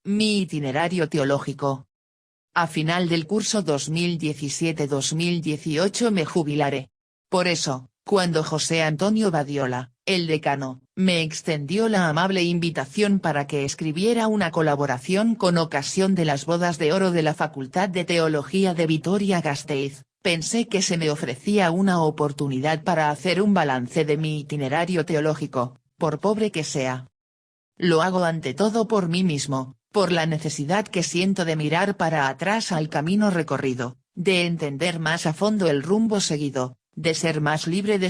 Mi itinerario teológico. A final del curso 2017-2018 me jubilaré. Por eso, cuando José Antonio Badiola, el decano, me extendió la amable invitación para que escribiera una colaboración con ocasión de las bodas de oro de la Facultad de Teología de Vitoria-Gasteiz, pensé que se me ofrecía una oportunidad para hacer un balance de mi itinerario teológico, por pobre que sea. Lo hago ante todo por mí mismo, por la necesidad que siento de mirar para atrás al camino recorrido, de entender más a fondo el rumbo seguido, de ser más libre de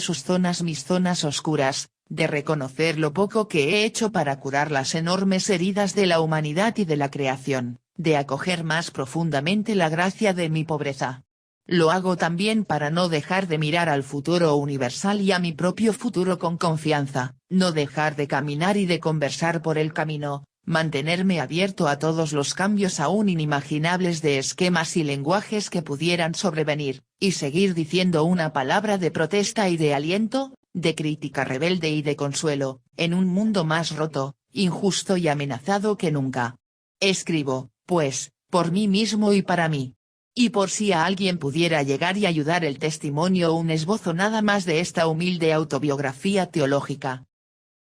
mis zonas oscuras, de reconocer lo poco que he hecho para curar las enormes heridas de la humanidad y de la creación, de acoger más profundamente la gracia de mi pobreza. Lo hago también para no dejar de mirar al futuro universal y a mi propio futuro con confianza, no dejar de caminar y de conversar por el camino, mantenerme abierto a todos los cambios aún inimaginables de esquemas y lenguajes que pudieran sobrevenir, y seguir diciendo una palabra de protesta y de aliento, de crítica rebelde y de consuelo, en un mundo más roto, injusto y amenazado que nunca. Escribo, pues, por mí mismo y para mí. Y por si a alguien pudiera llegar y ayudar el testimonio o un esbozo nada más de esta humilde autobiografía teológica.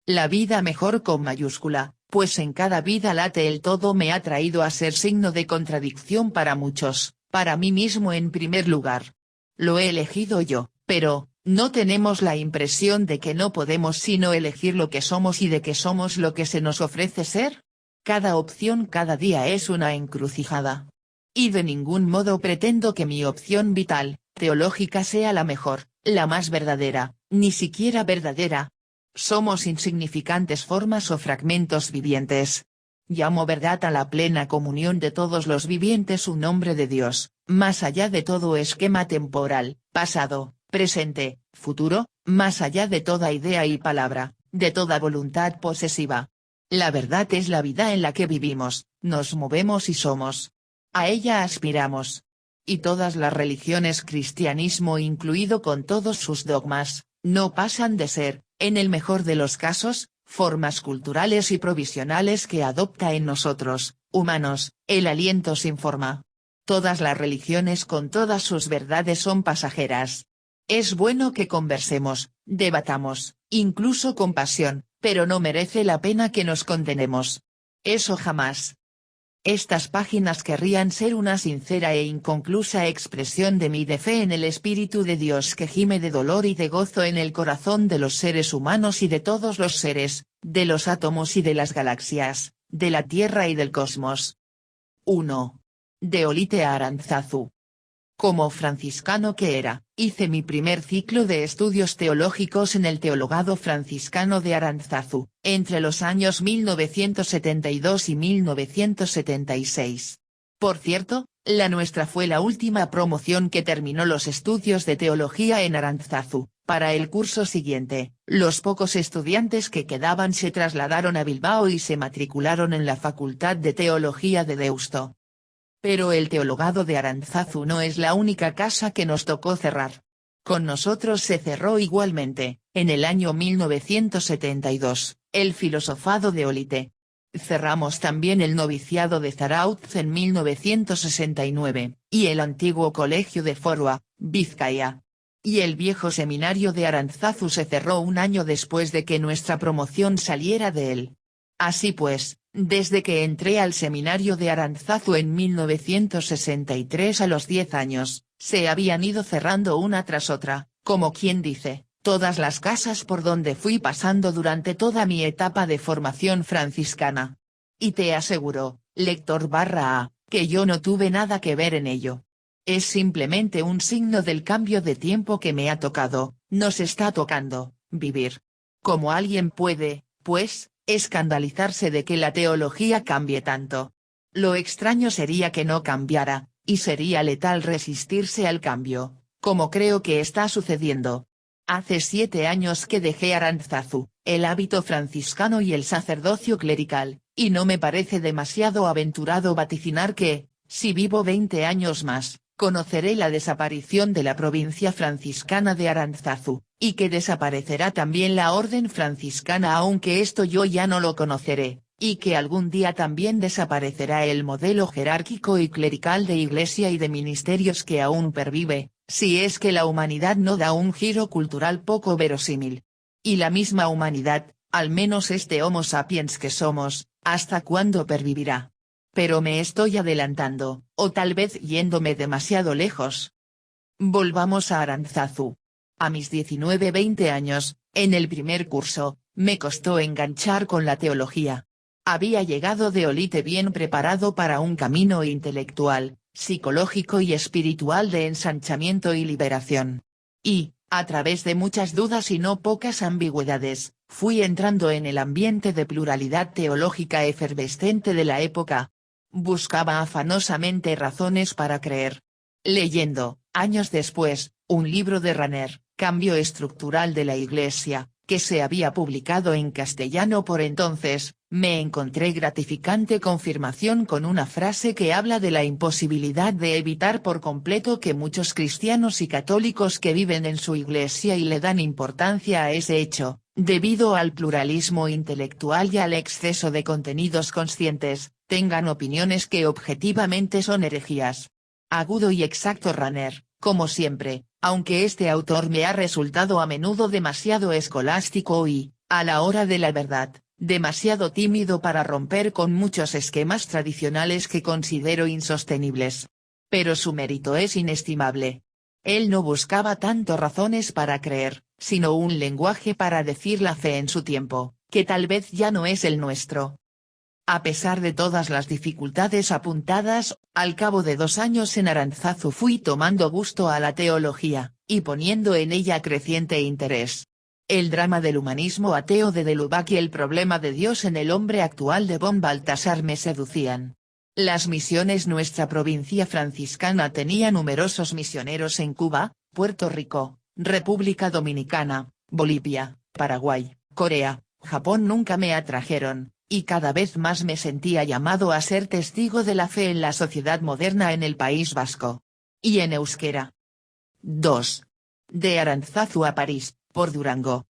La vida mejor con mayúscula, pues en cada vida late el todo me ha traído a ser signo de contradicción para muchos, para mí mismo en primer lugar. Lo he elegido yo, pero, ¿no tenemos la impresión de que no podemos sino elegir lo que somos y de que somos lo que se nos ofrece ser? Cada opción cada día es una encrucijada. Y de ningún modo pretendo que mi opción vital, teológica sea la mejor, la más verdadera, ni siquiera verdadera. Somos insignificantes formas o fragmentos vivientes. Llamo verdad a la plena comunión de todos los vivientes un nombre de Dios, más allá de todo esquema temporal, pasado, presente, futuro, más allá de toda idea y palabra, de toda voluntad posesiva. La verdad es la vida en la que vivimos, nos movemos y somos. A ella aspiramos. Y todas las religiones, cristianismo incluido con todos sus dogmas, no pasan de ser, en el mejor de los casos, formas culturales y provisionales que adopta en nosotros, humanos, el aliento sin forma. Todas las religiones con todas sus verdades son pasajeras. Es bueno que conversemos, debatamos, incluso con pasión, pero no merece la pena que nos condenemos. Eso jamás. Estas páginas querrían ser una sincera e inconclusa expresión de mi fe en el Espíritu de Dios que gime de dolor y de gozo en el corazón de los seres humanos y de todos los seres, de los átomos y de las galaxias, de la Tierra y del cosmos. 1. De Olite Arantzazu. Como franciscano que era, hice mi primer ciclo de estudios teológicos en el Teologado Franciscano de Arantzazu, entre los años 1972 y 1976. Por cierto, la nuestra fue la última promoción que terminó los estudios de teología en Arantzazu. Para el curso siguiente, los pocos estudiantes que quedaban se trasladaron a Bilbao y se matricularon en la Facultad de Teología de Deusto. Pero el Teologado de Arantzazu no es la única casa que nos tocó cerrar. Con nosotros se cerró igualmente, en el año 1972, el Filosofado de Olite. Cerramos también el noviciado de Zarautz en 1969, y el antiguo colegio de Forua, Vizcaya. Y el viejo seminario de Arantzazu se cerró un año después de que nuestra promoción saliera de él. Así pues, desde que entré al seminario de Arantzazu en 1963 a los 10 años, se habían ido cerrando una tras otra, como quien dice, todas las casas por donde fui pasando durante toda mi etapa de formación franciscana. Y te aseguro, lector /A, que yo no tuve nada que ver en ello. Es simplemente un signo del cambio de tiempo que me ha tocado, nos está tocando, vivir. Como alguien puede, pues, escandalizarse de que la teología cambie tanto. Lo extraño sería que no cambiara, y sería letal resistirse al cambio, como creo que está sucediendo. Hace 7 años que dejé Arantzazu, el hábito franciscano y el sacerdocio clerical, y no me parece demasiado aventurado vaticinar que, si vivo 20 años más, conoceré la desaparición de la provincia franciscana de Arantzazu, y que desaparecerá también la orden franciscana aunque esto yo ya no lo conoceré, y que algún día también desaparecerá el modelo jerárquico y clerical de iglesia y de ministerios que aún pervive, si es que la humanidad no da un giro cultural poco verosímil. Y la misma humanidad, al menos este Homo sapiens que somos, ¿hasta cuándo pervivirá? Pero me estoy adelantando, o tal vez yéndome demasiado lejos. Volvamos a Arantzazu. A mis 19-20 años, en el primer curso, me costó enganchar con la teología. Había llegado de Olite bien preparado para un camino intelectual, psicológico y espiritual de ensanchamiento y liberación. Y, a través de muchas dudas y no pocas ambigüedades, fui entrando en el ambiente de pluralidad teológica efervescente de la época. Buscaba afanosamente razones para creer. Leyendo, años después, un libro de Raner, Cambio estructural de la Iglesia, que se había publicado en castellano por entonces, me encontré gratificante confirmación con una frase que habla de la imposibilidad de evitar por completo que muchos cristianos y católicos que viven en su iglesia y le dan importancia a ese hecho, debido al pluralismo intelectual y al exceso de contenidos conscientes, tengan opiniones que objetivamente son herejías. Agudo y exacto Raner, como siempre, aunque este autor me ha resultado a menudo demasiado escolástico y, a la hora de la verdad, demasiado tímido para romper con muchos esquemas tradicionales que considero insostenibles. Pero su mérito es inestimable. Él no buscaba tanto razones para creer, sino un lenguaje para decir la fe en su tiempo, que tal vez ya no es el nuestro. A pesar de todas las dificultades apuntadas, al cabo de 2 años en Arantzazu fui tomando gusto a la teología, y poniendo en ella creciente interés. El drama del humanismo ateo de Lubac y el problema de Dios en el hombre actual de von Baltasar me seducían. Las misiones. Nuestra provincia franciscana tenía numerosos misioneros en Cuba, Puerto Rico, República Dominicana, Bolivia, Paraguay, Corea, Japón. Nunca me atrajeron, y cada vez más me sentía llamado a ser testigo de la fe en la sociedad moderna en el País Vasco. Y en euskera. 2. De Arantzazu a París, por Durango.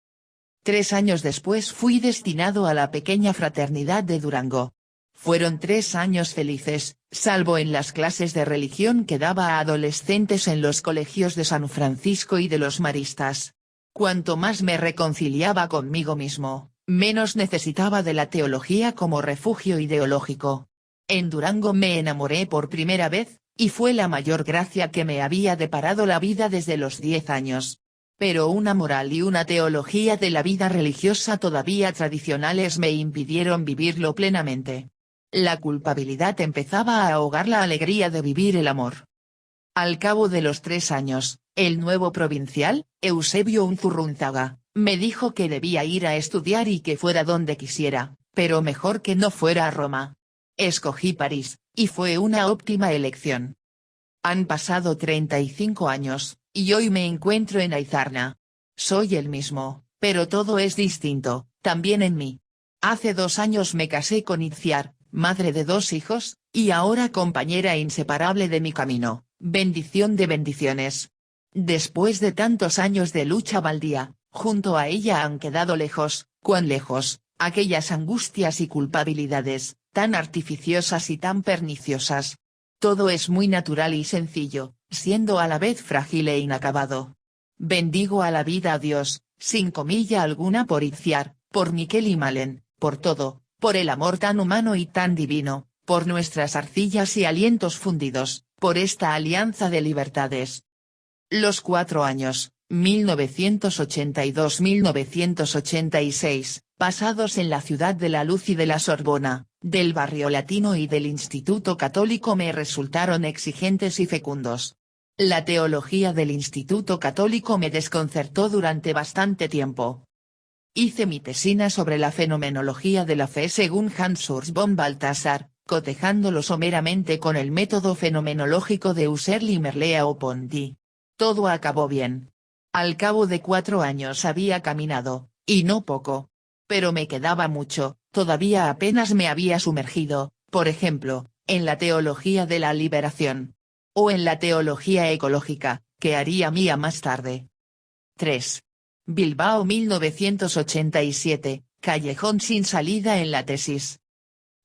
3 años después fui destinado a la pequeña fraternidad de Durango. Fueron 3 años felices, salvo en las clases de religión que daba a adolescentes en los colegios de San Francisco y de los Maristas. Cuanto más me reconciliaba conmigo mismo, menos necesitaba de la teología como refugio ideológico. En Durango me enamoré por primera vez, y fue la mayor gracia que me había deparado la vida desde los 10 años. Pero una moral y una teología de la vida religiosa todavía tradicionales me impidieron vivirlo plenamente. La culpabilidad empezaba a ahogar la alegría de vivir el amor. Al cabo de los 3 años, el nuevo provincial, Eusebio Unzurrunzaga, me dijo que debía ir a estudiar y que fuera donde quisiera, pero mejor que no fuera a Roma. Escogí París, y fue una óptima elección. Han pasado 35 años, y hoy me encuentro en Aizarna. Soy el mismo, pero todo es distinto, también en mí. Hace 2 años me casé con Itziar, madre de 2 hijos, y ahora compañera inseparable de mi camino, bendición de bendiciones. Después de tantos años de lucha baldía, junto a ella han quedado lejos, cuán lejos, aquellas angustias y culpabilidades, tan artificiosas y tan perniciosas. Todo es muy natural y sencillo, siendo a la vez frágil e inacabado. Bendigo a la vida a Dios, sin comilla alguna por Itziar, por Miquel y Malen, por todo, por el amor tan humano y tan divino, por nuestras arcillas y alientos fundidos, por esta alianza de libertades. Los 4 años, 1982-1986, pasados en la Ciudad de la Luz y de la Sorbona, del Barrio Latino y del Instituto Católico me resultaron exigentes y fecundos. La teología del Instituto Católico me desconcertó durante bastante tiempo. Hice mi tesina sobre la fenomenología de la fe según Hans Urs von Balthasar, cotejándolo someramente con el método fenomenológico de Husserl y Merleau-Ponty. Todo acabó bien. Al cabo de 4 años había caminado, y no poco. Pero me quedaba mucho, todavía apenas me había sumergido, por ejemplo, en la teología de la liberación. O en la teología ecológica, que haría mía más tarde. 3. Bilbao 1987, callejón sin salida en la tesis.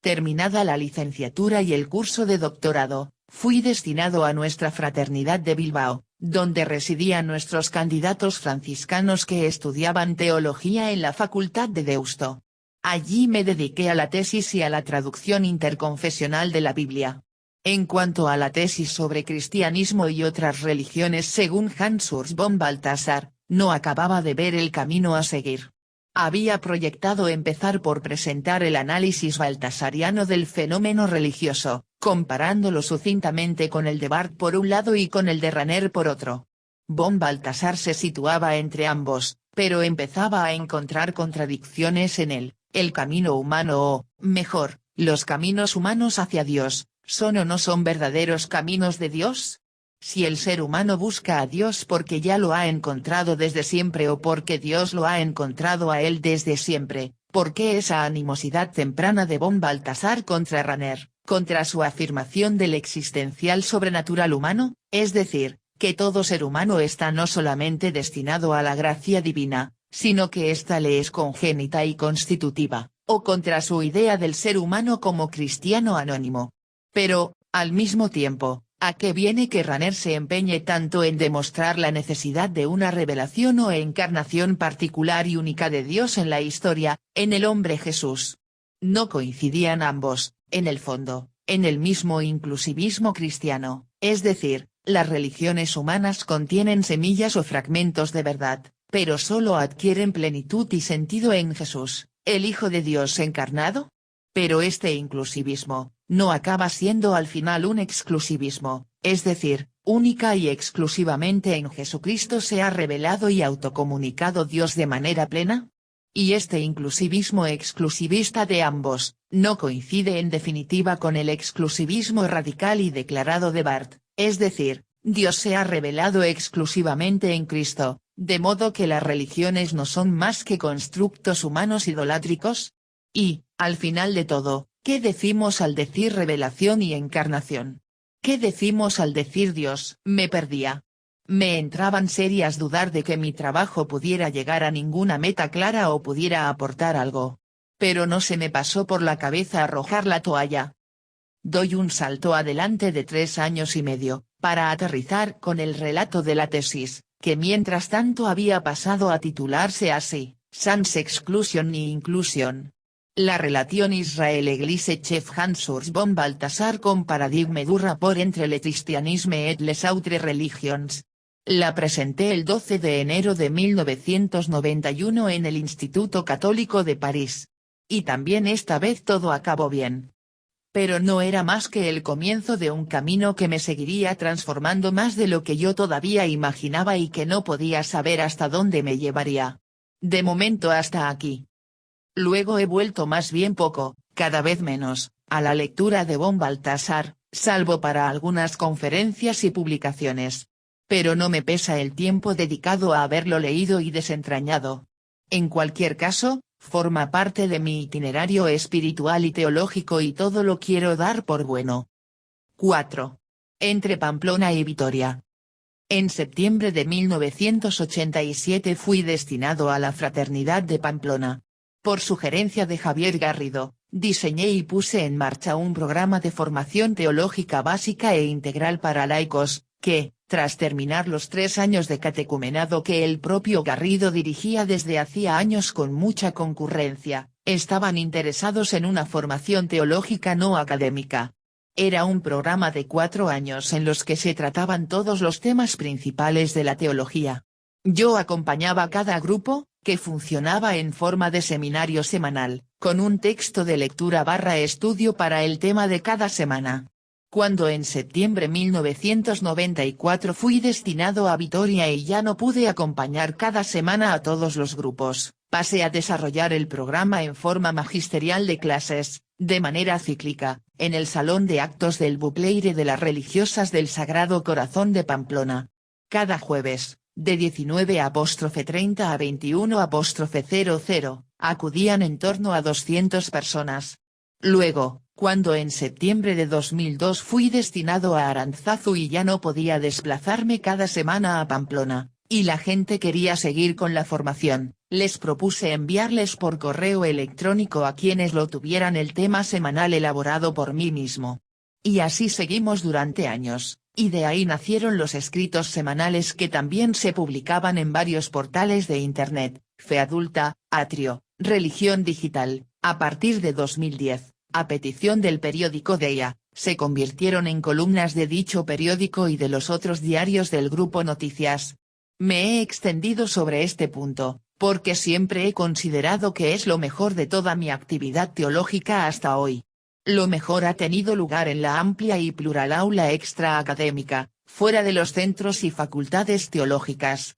Terminada la licenciatura y el curso de doctorado, fui destinado a nuestra fraternidad de Bilbao, donde residían nuestros candidatos franciscanos que estudiaban teología en la Facultad de Deusto. Allí me dediqué a la tesis y a la traducción interconfesional de la Biblia. En cuanto a la tesis sobre cristianismo y otras religiones según Hans Urs von Balthasar, no acababa de ver el camino a seguir. Había proyectado empezar por presentar el análisis baltasariano del fenómeno religioso, comparándolo sucintamente con el de Barth por un lado y con el de Rahner por otro. Von Balthasar se situaba entre ambos, pero empezaba a encontrar contradicciones en él. El camino humano o, mejor, los caminos humanos hacia Dios, ¿son o no son verdaderos caminos de Dios? Si el ser humano busca a Dios porque ya lo ha encontrado desde siempre o porque Dios lo ha encontrado a él desde siempre, ¿por qué esa animosidad temprana de von Balthasar contra Rahner, contra su afirmación del existencial sobrenatural humano, es decir, que todo ser humano está no solamente destinado a la gracia divina, sino que ésta le es congénita y constitutiva, o contra su idea del ser humano como cristiano anónimo? Pero, al mismo tiempo, ¿a qué viene que Rahner se empeñe tanto en demostrar la necesidad de una revelación o encarnación particular y única de Dios en la historia, en el hombre Jesús? No coincidían ambos, en el fondo, en el mismo inclusivismo cristiano, es decir, las religiones humanas contienen semillas o fragmentos de verdad, pero solo adquieren plenitud y sentido en Jesús, el Hijo de Dios encarnado. Pero este inclusivismo, no acaba siendo al final un exclusivismo, es decir, única y exclusivamente en Jesucristo se ha revelado y autocomunicado Dios de manera plena. Y este inclusivismo exclusivista de ambos, no coincide en definitiva con el exclusivismo radical y declarado de Barth, es decir, Dios se ha revelado exclusivamente en Cristo, de modo que las religiones no son más que constructos humanos idolátricos. Y, al final de todo, ¿qué decimos al decir revelación y encarnación? ¿Qué decimos al decir Dios? Me perdía. Me entraban serias dudar de que mi trabajo pudiera llegar a ninguna meta clara o pudiera aportar algo. Pero no se me pasó por la cabeza arrojar la toalla. Doy un salto adelante de 3 años y medio, para aterrizar con el relato de la tesis, que mientras tanto había pasado a titularse así, Sans Exclusion ni Inclusion. La relación Israel-Église chef Hans Urs von Balthasar con paradigme du rapport entre le christianisme et les autres religions. La presenté el 12 de enero de 1991 en el Instituto Católico de París. Y también esta vez todo acabó bien. Pero no era más que el comienzo de un camino que me seguiría transformando más de lo que yo todavía imaginaba y que no podía saber hasta dónde me llevaría. De momento hasta aquí. Luego he vuelto más bien poco, cada vez menos, a la lectura de von Balthasar, salvo para algunas conferencias y publicaciones. Pero no me pesa el tiempo dedicado a haberlo leído y desentrañado. En cualquier caso, forma parte de mi itinerario espiritual y teológico y todo lo quiero dar por bueno. 4. Entre Pamplona y Vitoria. En septiembre de 1987 fui destinado a la Fraternidad de Pamplona. Por sugerencia de Javier Garrido, diseñé y puse en marcha un programa de formación teológica básica e integral para laicos, que, tras terminar los 3 años de catecumenado que el propio Garrido dirigía desde hacía años con mucha concurrencia, estaban interesados en una formación teológica no académica. Era un programa de 4 años en los que se trataban todos los temas principales de la teología. Yo acompañaba cada grupo, que funcionaba en forma de seminario semanal, con un texto de lectura/estudio para el tema de cada semana. Cuando en septiembre de 1994 fui destinado a Vitoria y ya no pude acompañar cada semana a todos los grupos, pasé a desarrollar el programa en forma magisterial de clases, de manera cíclica, en el Salón de Actos del Bucleire de las Religiosas del Sagrado Corazón de Pamplona. Cada jueves, de 19:30 a 21:00, acudían en torno a 200 personas. Luego, cuando en septiembre de 2002 fui destinado a Arantzazu y ya no podía desplazarme cada semana a Pamplona, y la gente quería seguir con la formación, Les propuse enviarles por correo electrónico a quienes lo tuvieran el tema semanal elaborado por mí mismo. Y así seguimos durante años, y de ahí nacieron los escritos semanales que también se publicaban en varios portales de Internet, Fe Adulta, Atrio, Religión Digital. A partir de 2010, a petición del periódico Deia, se convirtieron en columnas de dicho periódico y de los otros diarios del grupo Noticias. Me he extendido sobre este punto, porque siempre he considerado que es lo mejor de toda mi actividad teológica hasta hoy. Lo mejor ha tenido lugar en la amplia y plural aula extraacadémica, fuera de los centros y facultades teológicas.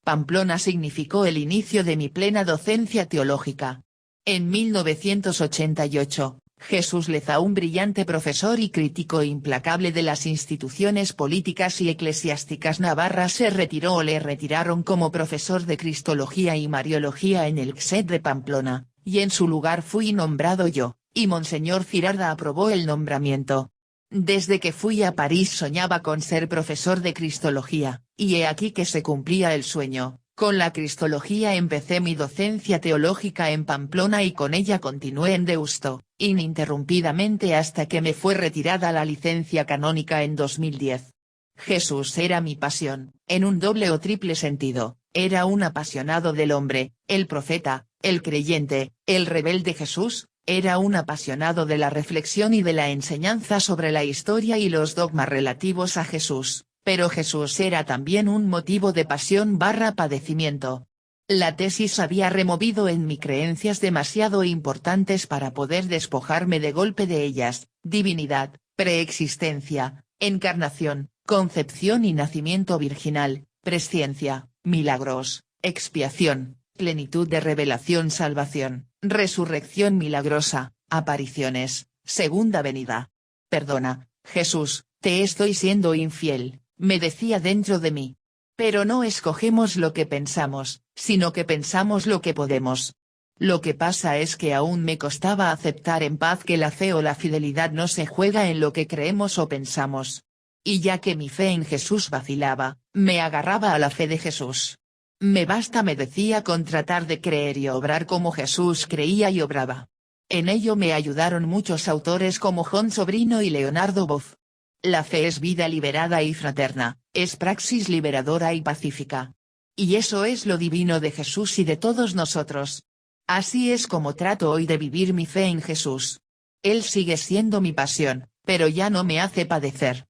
Pamplona significó el inicio de mi plena docencia teológica. En 1988, Jesús Leza, un brillante profesor y crítico implacable de las instituciones políticas y eclesiásticas navarras, se retiró o le retiraron como profesor de Cristología y Mariología en el CSET de Pamplona, y en su lugar fui nombrado yo, y Monseñor Girarda aprobó el nombramiento. Desde que fui a París soñaba con ser profesor de Cristología, y he aquí que se cumplía el sueño. Con la Cristología empecé mi docencia teológica en Pamplona y con ella continué en Deusto, ininterrumpidamente hasta que me fue retirada la licencia canónica en 2010. Jesús era mi pasión, en un doble o triple sentido, era un apasionado del hombre, el profeta, el creyente, el rebelde Jesús, era un apasionado de la reflexión y de la enseñanza sobre la historia y los dogmas relativos a Jesús. Pero Jesús era también un motivo de pasión/padecimiento. La tesis había removido en mí creencias demasiado importantes para poder despojarme de golpe de ellas: divinidad, preexistencia, encarnación, concepción y nacimiento virginal, presciencia, milagros, expiación, plenitud de revelación, salvación, resurrección milagrosa, apariciones, segunda venida. Perdona, Jesús, te estoy siendo infiel, me decía dentro de mí. Pero no escogemos lo que pensamos, sino que pensamos lo que podemos. Lo que pasa es que aún me costaba aceptar en paz que la fe o la fidelidad no se juega en lo que creemos o pensamos. Y ya que mi fe en Jesús vacilaba, me agarraba a la fe de Jesús. Me basta, me decía, con tratar de creer y obrar como Jesús creía y obraba. En ello me ayudaron muchos autores como Jon Sobrino y Leonardo Boff. La fe es vida liberada y fraterna, es praxis liberadora y pacífica. Y eso es lo divino de Jesús y de todos nosotros. Así es como trato hoy de vivir mi fe en Jesús. Él sigue siendo mi pasión, pero ya no me hace padecer.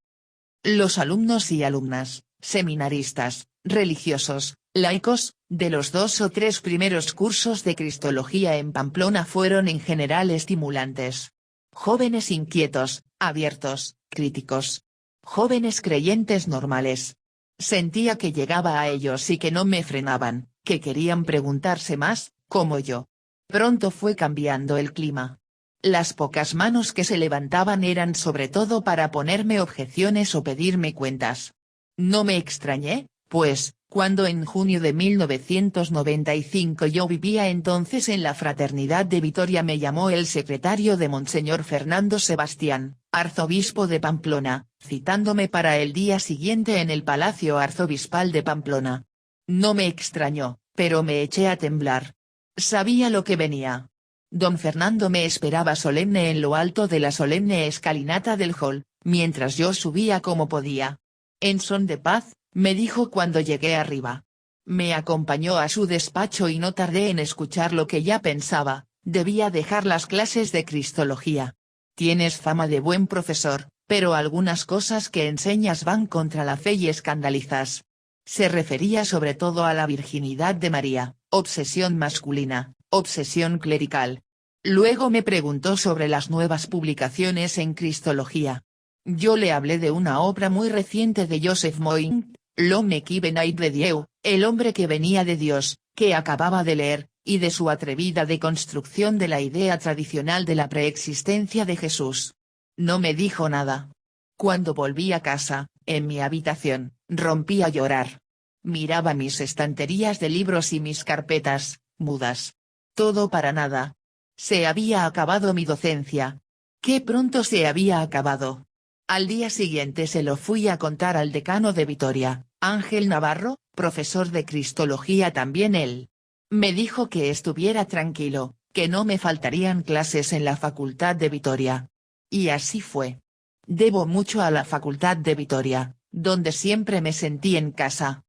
Los alumnos y alumnas, seminaristas, religiosos, laicos, de los 2 o 3 primeros cursos de Cristología en Pamplona fueron en general estimulantes. Jóvenes inquietos, abiertos, críticos. Jóvenes creyentes normales. Sentía que llegaba a ellos y que no me frenaban, que querían preguntarse más, como yo. Pronto fue cambiando el clima. Las pocas manos que se levantaban eran sobre todo para ponerme objeciones o pedirme cuentas. No me extrañé, pues, cuando en junio de 1995 yo vivía entonces en la Fraternidad de Vitoria, me llamó el secretario de Monseñor Fernando Sebastián, arzobispo de Pamplona, citándome para el día siguiente en el Palacio Arzobispal de Pamplona. No me extrañó, pero me eché a temblar. Sabía lo que venía. Don Fernando me esperaba solemne en lo alto de la solemne escalinata del hall, mientras yo subía como podía. En son de paz, me dijo cuando llegué arriba. Me acompañó a su despacho y no tardé en escuchar lo que ya pensaba: debía dejar las clases de Cristología. Tienes fama de buen profesor, pero algunas cosas que enseñas van contra la fe y escandalizas. Se refería sobre todo a la virginidad de María, obsesión masculina, obsesión clerical. Luego me preguntó sobre las nuevas publicaciones en Cristología. Yo le hablé de una obra muy reciente de Joseph Moyn, L'homme qui venait de Dieu, el hombre que venía de Dios, que acababa de leer, y de su atrevida deconstrucción de la idea tradicional de la preexistencia de Jesús. No me dijo nada. Cuando volví a casa, en mi habitación, rompí a llorar. Miraba mis estanterías de libros y mis carpetas, mudas. Todo para nada. Se había acabado mi docencia. ¡Qué pronto se había acabado! Al día siguiente se lo fui a contar al decano de Vitoria, Ángel Navarro, profesor de Cristología también él. Me dijo que estuviera tranquilo, que no me faltarían clases en la Facultad de Vitoria. Y así fue. Debo mucho a la Facultad de Vitoria, donde siempre me sentí en casa.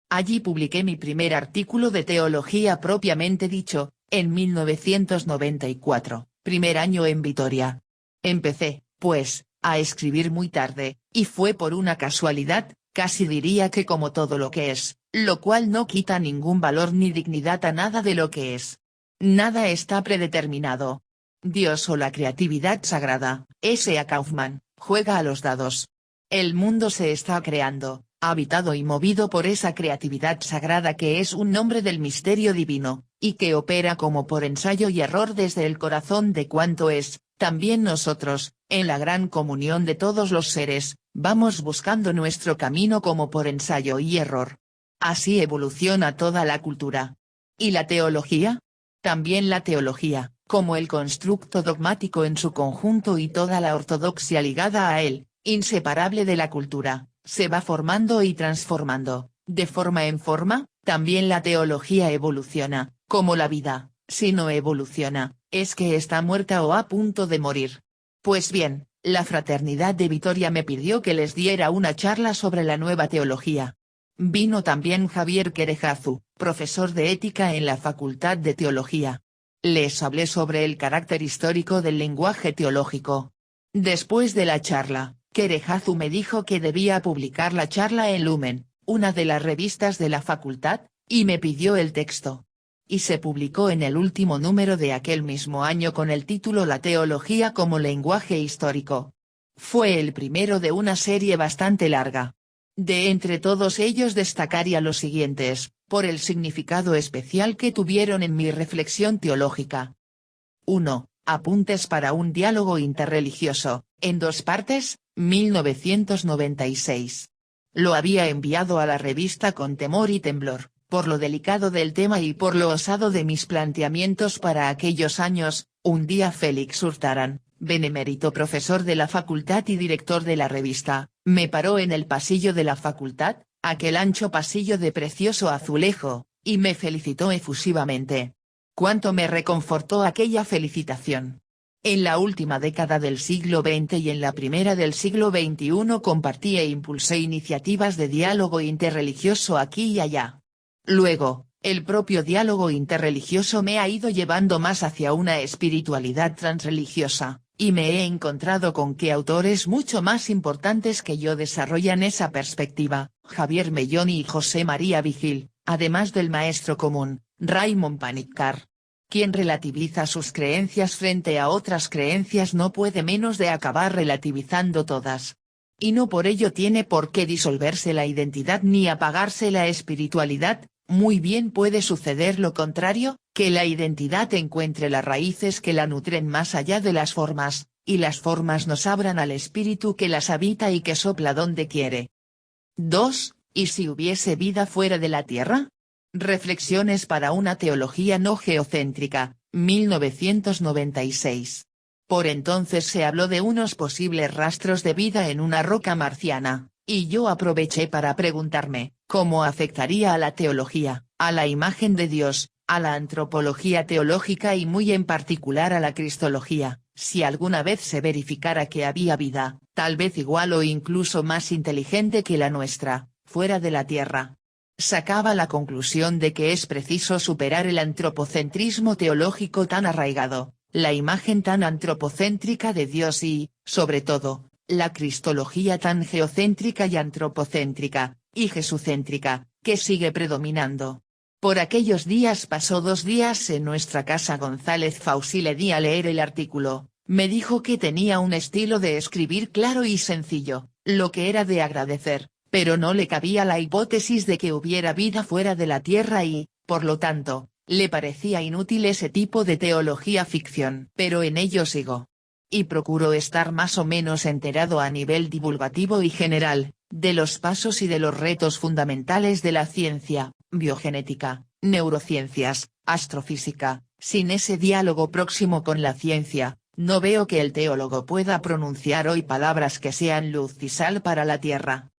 Allí publiqué mi primer artículo de teología propiamente dicho, en 1994, primer año en Vitoria. Empecé, pues, a escribir muy tarde, y fue por una casualidad, casi diría que como todo lo que es, lo cual no quita ningún valor ni dignidad a nada de lo que es. Nada está predeterminado. Dios o la creatividad sagrada, S. A. Kaufman, juega a los dados. El mundo se está creando, habitado y movido por esa creatividad sagrada que es un nombre del misterio divino, y que opera como por ensayo y error desde el corazón de cuanto es. También nosotros, en la gran comunión de todos los seres, vamos buscando nuestro camino como por ensayo y error. Así evoluciona toda la cultura. ¿Y la teología? También la teología, como el constructo dogmático en su conjunto y toda la ortodoxia ligada a él, inseparable de la cultura, se va formando y transformando, de forma en forma. También la teología evoluciona, como la vida, si no evoluciona, es que está muerta o a punto de morir. Pues bien, la Fraternidad de Vitoria me pidió que les diera una charla sobre la nueva teología. Vino también Javier Querejazu, profesor de ética en la Facultad de Teología. Les hablé sobre el carácter histórico del lenguaje teológico. Después de la charla, Querejazu me dijo que debía publicar la charla en Lumen, una de las revistas de la facultad, y me pidió el texto. Y se publicó en el último número de aquel mismo año con el título La teología como lenguaje histórico. Fue el primero de una serie bastante larga. De entre todos ellos destacaría los siguientes, por el significado especial que tuvieron en mi reflexión teológica. 1. Apuntes para un diálogo interreligioso, en 2 partes, 1996. Lo había enviado a la revista con temor y temblor, por lo delicado del tema y por lo osado de mis planteamientos para aquellos años. Un día Félix Hurtarán, benemérito profesor de la facultad y director de la revista, me paró en el pasillo de la facultad, aquel ancho pasillo de precioso azulejo, y me felicitó efusivamente. Cuánto me reconfortó aquella felicitación. En la última década del siglo XX y en la primera del siglo XXI compartí e impulsé iniciativas de diálogo interreligioso aquí y allá. Luego, el propio diálogo interreligioso me ha ido llevando más hacia una espiritualidad transreligiosa, y me he encontrado con que autores mucho más importantes que yo desarrollan esa perspectiva, Javier Melloni y José María Vigil, además del maestro común, Raymond Panikkar. Quien relativiza sus creencias frente a otras creencias no puede menos de acabar relativizando todas. Y no por ello tiene por qué disolverse la identidad ni apagarse la espiritualidad. Muy bien puede suceder lo contrario, que la identidad encuentre las raíces que la nutren más allá de las formas, y las formas nos abran al espíritu que las habita y que sopla donde quiere. 2. ¿Y si hubiese vida fuera de la Tierra? Reflexiones para una teología no geocéntrica, 1996. Por entonces se habló de unos posibles rastros de vida en una roca marciana, y yo aproveché para preguntarme, ¿cómo afectaría a la teología, a la imagen de Dios, a la antropología teológica y muy en particular a la cristología, si alguna vez se verificara que había vida, tal vez igual o incluso más inteligente que la nuestra, fuera de la Tierra? Sacaba la conclusión de que es preciso superar el antropocentrismo teológico tan arraigado, la imagen tan antropocéntrica de Dios y, sobre todo, la cristología tan geocéntrica y antropocéntrica, y jesucéntrica, que sigue predominando. Por aquellos días pasó 2 días en nuestra casa González Fauci, le di a leer el artículo, me dijo que tenía un estilo de escribir claro y sencillo, lo que era de agradecer. Pero no le cabía la hipótesis de que hubiera vida fuera de la Tierra y, por lo tanto, le parecía inútil ese tipo de teología ficción. Pero en ello sigo. Y procuro estar más o menos enterado a nivel divulgativo y general, de los pasos y de los retos fundamentales de la ciencia, biogenética, neurociencias, astrofísica. Sin ese diálogo próximo con la ciencia, no veo que el teólogo pueda pronunciar hoy palabras que sean luz y sal para la Tierra.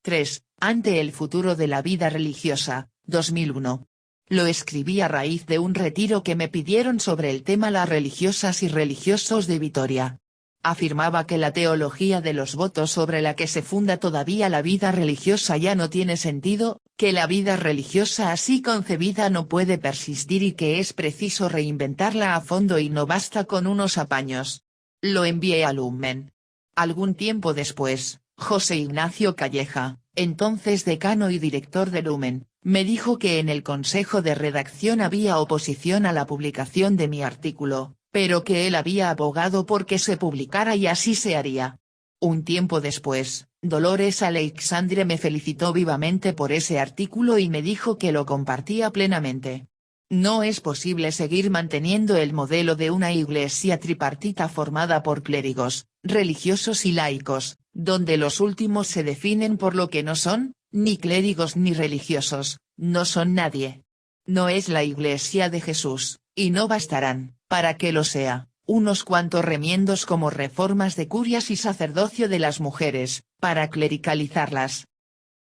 3. Ante el futuro de la vida religiosa, 2001. Lo escribí a raíz de un retiro que me pidieron sobre el tema las religiosas y religiosos de Vitoria. Afirmaba que la teología de los votos sobre la que se funda todavía la vida religiosa ya no tiene sentido, que la vida religiosa así concebida no puede persistir y que es preciso reinventarla a fondo y no basta con unos apaños. Lo envié a Lumen. Algún tiempo después, José Ignacio Calleja, entonces decano y director de Lumen, me dijo que en el consejo de redacción había oposición a la publicación de mi artículo, pero que él había abogado por que se publicara y así se haría. Un tiempo después, Dolores Aleixandre me felicitó vivamente por ese artículo y me dijo que lo compartía plenamente. No es posible seguir manteniendo el modelo de una iglesia tripartita formada por clérigos, religiosos y laicos, donde los últimos se definen por lo que no son, ni clérigos ni religiosos, no son nadie. No es la Iglesia de Jesús, y no bastarán, para que lo sea, unos cuantos remiendos como reformas de curias y sacerdocio de las mujeres, para clericalizarlas.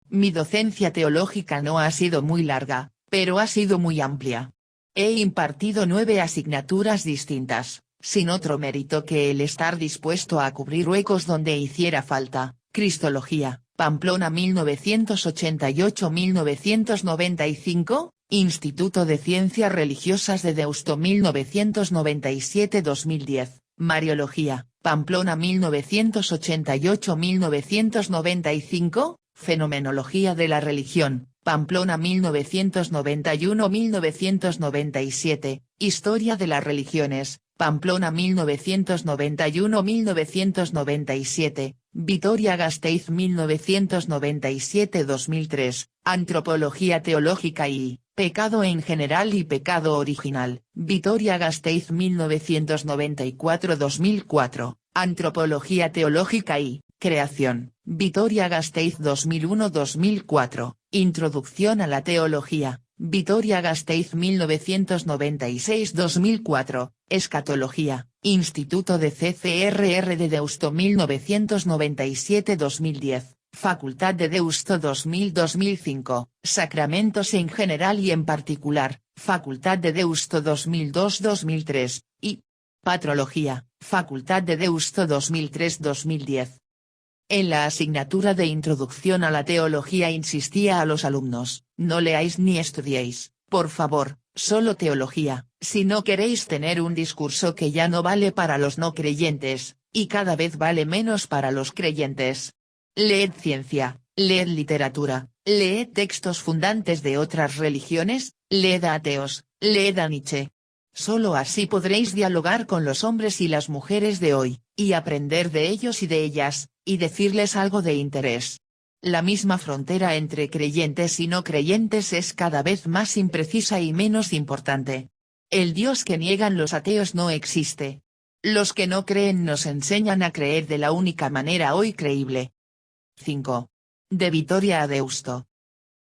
Mi docencia teológica no ha sido muy larga, pero ha sido muy amplia. He impartido 9 asignaturas distintas, sin otro mérito que el estar dispuesto a cubrir huecos donde hiciera falta: Cristología, Pamplona 1988-1995, Instituto de Ciencias Religiosas de Deusto 1997-2010, Mariología, Pamplona 1988-1995, Fenomenología de la Religión, Pamplona 1991-1997, Historia de las Religiones, Pamplona 1991-1997, Vitoria-Gasteiz 1997-2003, Antropología Teológica y Pecado en General y Pecado Original, Vitoria-Gasteiz 1994-2004, Antropología Teológica y Creación, Vitoria-Gasteiz 2001-2004, Introducción a la Teología, Vitoria-Gasteiz 1996-2004, Escatología, Instituto de CCRR de Deusto 1997-2010, Facultad de Deusto 2000-2005, Sacramentos en general y en particular, Facultad de Deusto 2002-2003, y Patrología, Facultad de Deusto 2003-2010. En la asignatura de Introducción a la Teología insistía a los alumnos: no leáis ni estudiéis, por favor, solo teología, si no queréis tener un discurso que ya no vale para los no creyentes, y cada vez vale menos para los creyentes. Leed ciencia, leed literatura, leed textos fundantes de otras religiones, leed a ateos, leed a Nietzsche. Solo así podréis dialogar con los hombres y las mujeres de hoy, y aprender de ellos y de ellas, y decirles algo de interés. La misma frontera entre creyentes y no creyentes es cada vez más imprecisa y menos importante. El Dios que niegan los ateos no existe. Los que no creen nos enseñan a creer de la única manera hoy creíble. 5. De Vitoria a Deusto.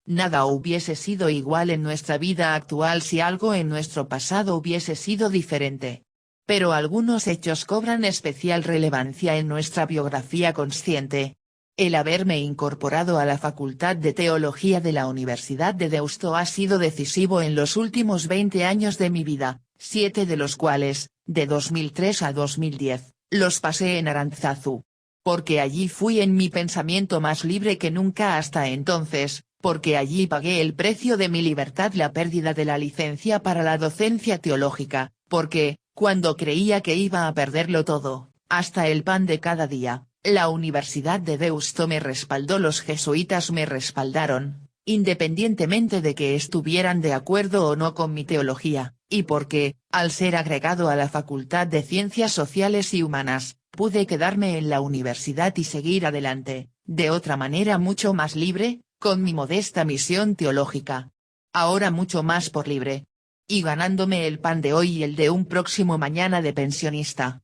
Nada hubiese sido igual en nuestra vida actual si algo en nuestro pasado hubiese sido diferente. Pero algunos hechos cobran especial relevancia en nuestra biografía consciente. El haberme incorporado a la Facultad de Teología de la Universidad de Deusto ha sido decisivo en los últimos 20 años de mi vida, 7 de los cuales, de 2003 a 2010, los pasé en Arantzazu. Porque allí fui en mi pensamiento más libre que nunca hasta entonces, porque allí pagué el precio de mi libertad, la pérdida de la licencia para la docencia teológica, porque, cuando creía que iba a perderlo todo, hasta el pan de cada día, la Universidad de Deusto me respaldó, los jesuitas me respaldaron, independientemente de que estuvieran de acuerdo o no con mi teología, y porque, al ser agregado a la Facultad de Ciencias Sociales y Humanas, pude quedarme en la universidad y seguir adelante, de otra manera mucho más libre, con mi modesta misión teológica. Ahora mucho más por libre. Y ganándome el pan de hoy y el de un próximo mañana de pensionista.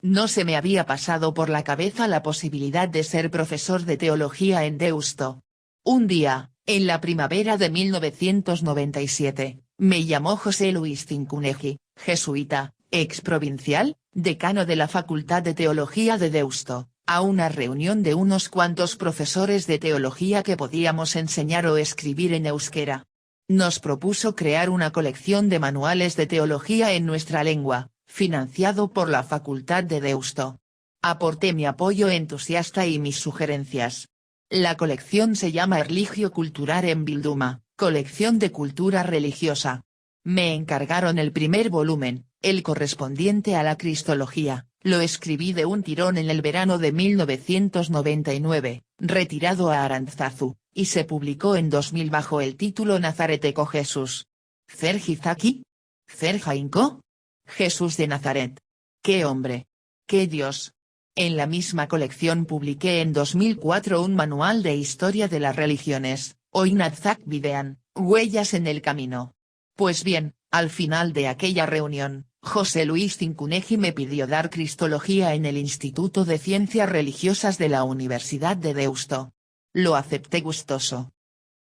No se me había pasado por la cabeza la posibilidad de ser profesor de teología en Deusto. Un día, en la primavera de 1997, me llamó José Luis Cincunegui, jesuita, exprovincial, decano de la Facultad de Teología de Deusto, a una reunión de unos cuantos profesores de teología que podíamos enseñar o escribir en euskera. Nos propuso crear una colección de manuales de teología en nuestra lengua, financiado por la Facultad de Deusto. Aporté mi apoyo entusiasta y mis sugerencias. La colección se llama Religio Culturare Bilduma, colección de cultura religiosa. Me encargaron el primer volumen, el correspondiente a la Cristología, lo escribí de un tirón en el verano de 1999, retirado a Arantzazu, y se publicó en 2000 bajo el título Nazareteco Jesús. ¿Cergizaki? ¿Cerjainco? Jesús de Nazaret. ¡Qué hombre! ¡Qué Dios! En la misma colección publiqué en 2004 un manual de historia de las religiones, Oinatzak Bidean, Huellas en el Camino. Pues bien, al final de aquella reunión, José Luis Cincuneji me pidió dar Cristología en el Instituto de Ciencias Religiosas de la Universidad de Deusto. Lo acepté gustoso.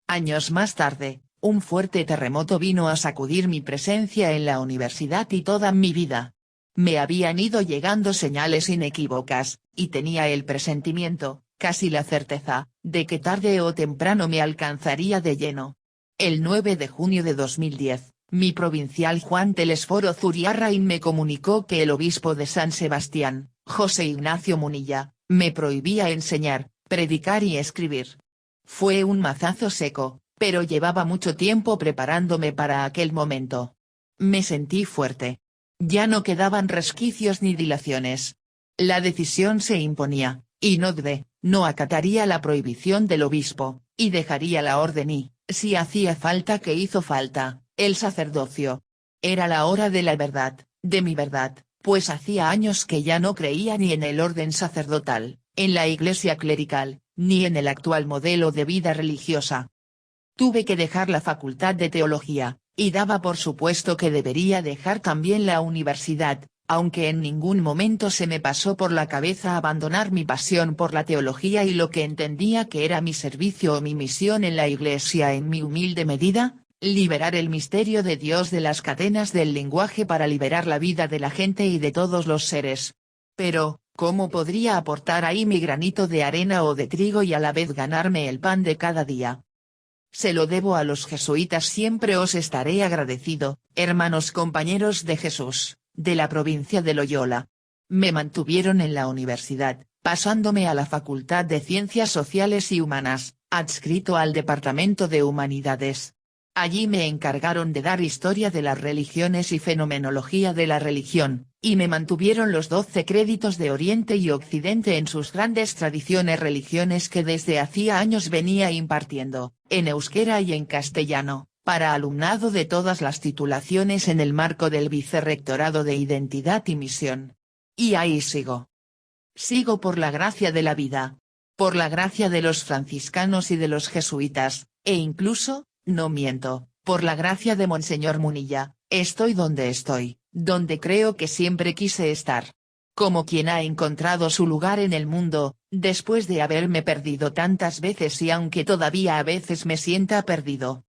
Años más tarde, un fuerte terremoto vino a sacudir mi presencia en la universidad y toda mi vida. Me habían ido llegando señales inequívocas, y tenía el presentimiento, casi la certeza, de que tarde o temprano me alcanzaría de lleno. El 9 de junio de 2010, mi provincial Juan Telesforo Zuriarrain me comunicó que el obispo de San Sebastián, José Ignacio Munilla, me prohibía enseñar, predicar y escribir. Fue un mazazo seco, pero llevaba mucho tiempo preparándome para aquel momento. Me sentí fuerte. Ya no quedaban resquicios ni dilaciones. La decisión se imponía, y no dudé, no acataría la prohibición del obispo, y dejaría la orden y, si hacía falta que hizo falta, el sacerdocio. Era la hora de la verdad, de mi verdad, pues hacía años que ya no creía ni en el orden sacerdotal, en la iglesia clerical, ni en el actual modelo de vida religiosa. Tuve que dejar la facultad de teología, y daba por supuesto que debería dejar también la universidad, aunque en ningún momento se me pasó por la cabeza abandonar mi pasión por la teología y lo que entendía que era mi servicio o mi misión en la iglesia en mi humilde medida, liberar el misterio de Dios de las cadenas del lenguaje para liberar la vida de la gente y de todos los seres. Pero, ¿cómo podría aportar ahí mi granito de arena o de trigo y a la vez ganarme el pan de cada día? Se lo debo a los jesuitas, siempre os estaré agradecido, hermanos compañeros de Jesús, de la provincia de Loyola. Me mantuvieron en la universidad, pasándome a la Facultad de Ciencias Sociales y Humanas, adscrito al Departamento de Humanidades. Allí me encargaron de dar historia de las religiones y fenomenología de la religión, y me mantuvieron los 12 créditos de Oriente y Occidente en sus grandes tradiciones religiones que desde hacía años venía impartiendo, en euskera y en castellano, para alumnado de todas las titulaciones en el marco del Vicerrectorado de Identidad y Misión. Y ahí sigo. Sigo por la gracia de la vida. Por la gracia de los franciscanos y de los jesuitas, e incluso, no miento, por la gracia de Monseñor Munilla, estoy donde creo que siempre quise estar. Como quien ha encontrado su lugar en el mundo, después de haberme perdido tantas veces y aunque todavía a veces me sienta perdido.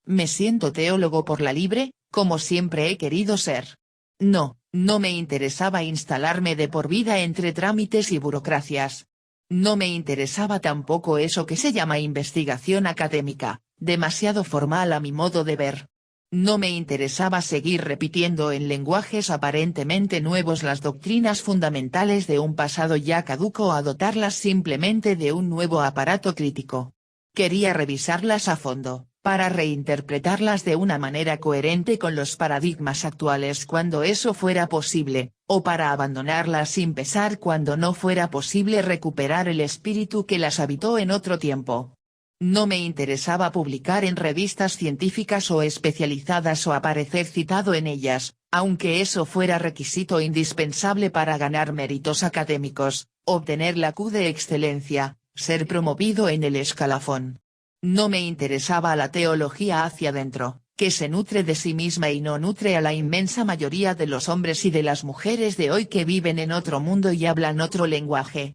Me siento teólogo por la libre, como siempre he querido ser. No me interesaba instalarme de por vida entre trámites y burocracias. No me interesaba tampoco eso que se llama investigación académica, demasiado formal a mi modo de ver. No me interesaba seguir repitiendo en lenguajes aparentemente nuevos las doctrinas fundamentales de un pasado ya caduco o dotarlas simplemente de un nuevo aparato crítico. Quería revisarlas a fondo, para reinterpretarlas de una manera coherente con los paradigmas actuales cuando eso fuera posible, o para abandonarlas sin pesar cuando no fuera posible recuperar el espíritu que las habitó en otro tiempo. No me interesaba publicar en revistas científicas o especializadas o aparecer citado en ellas, aunque eso fuera requisito indispensable para ganar méritos académicos, obtener la Q de excelencia, ser promovido en el escalafón. No me interesaba la teología hacia dentro, que se nutre de sí misma y no nutre a la inmensa mayoría de los hombres y de las mujeres de hoy que viven en otro mundo y hablan otro lenguaje.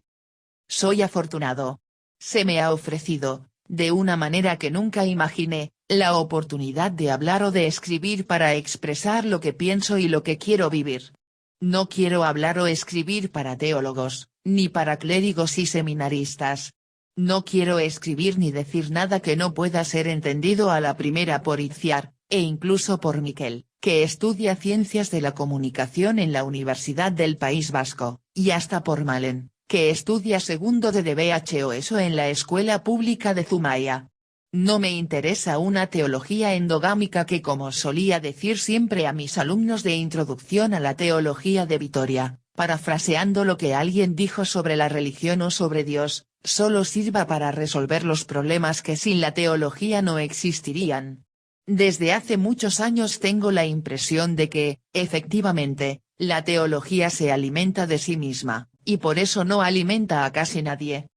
Soy afortunado. Se me ha ofrecido, de una manera que nunca imaginé, la oportunidad de hablar o de escribir para expresar lo que pienso y lo que quiero vivir. No quiero hablar o escribir para teólogos, ni para clérigos y seminaristas. No quiero escribir ni decir nada que no pueda ser entendido a la primera por Itziar, e incluso por Miquel, que estudia Ciencias de la Comunicación en la Universidad del País Vasco, y hasta por Malen, que estudia segundo de DBH o eso en la Escuela Pública de Zumaya. No me interesa una teología endogámica que, como solía decir siempre a mis alumnos de Introducción a la Teología de Vitoria, parafraseando lo que alguien dijo sobre la religión o sobre Dios, solo sirva para resolver los problemas que sin la teología no existirían. Desde hace muchos años tengo la impresión de que, efectivamente, la teología se alimenta de sí misma, y por eso no alimenta a casi nadie.